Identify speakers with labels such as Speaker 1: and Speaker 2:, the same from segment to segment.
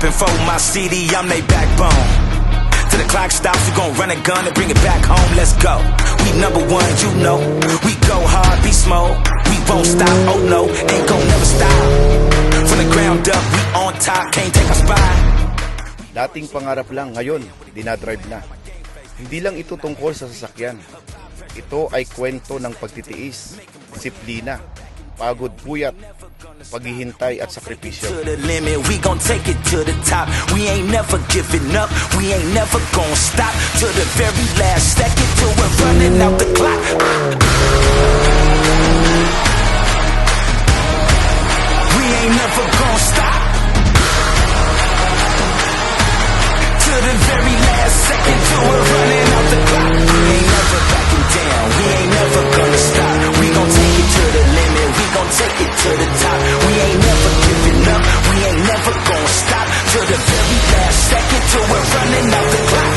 Speaker 1: rapping for my city, I'm they backbone. Till the clock stops, we gon' run a gun and bring it back home, let's go. We number one, you know. We go hard, be small. We won't stop, oh no, ain't gon' never stop. From the ground up, we on top, can't take a spot.
Speaker 2: Dating pangarap lang, ngayon, dinadrive na. Hindi lang ito tungkol sa sasakyan. Ito ay kwento ng pagtitiis, disiplina, pagod puyat, paghihintay at sakripisyo.
Speaker 1: To the limit, we gon' take it to the top. We ain't never giving up, we ain't never gon' stop. To the very last second, till we're running out the clock. We ain't never gon' stop. To the very last second, till we're running out the clock. We ain't never backing down, we ain't never gonna stop. We gon' take it to the limit, we gon' take it to the top. We ain't never giving up, we ain't never gonna stop. To the very last second, till we're running out the clock.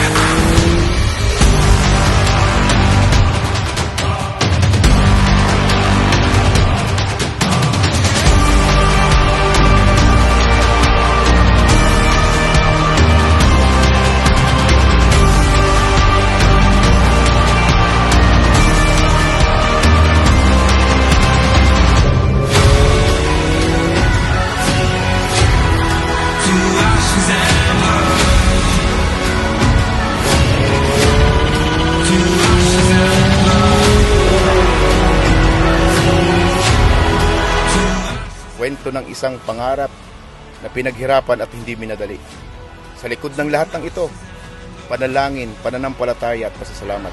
Speaker 2: Kwento ng isang pangarap na pinaghirapan at hindi minadali. Sa likod ng lahat ng ito, panalangin, pananampalataya at pasasalamat.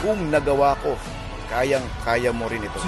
Speaker 2: Kung nagawa ko, kayang-kaya mo rin ito.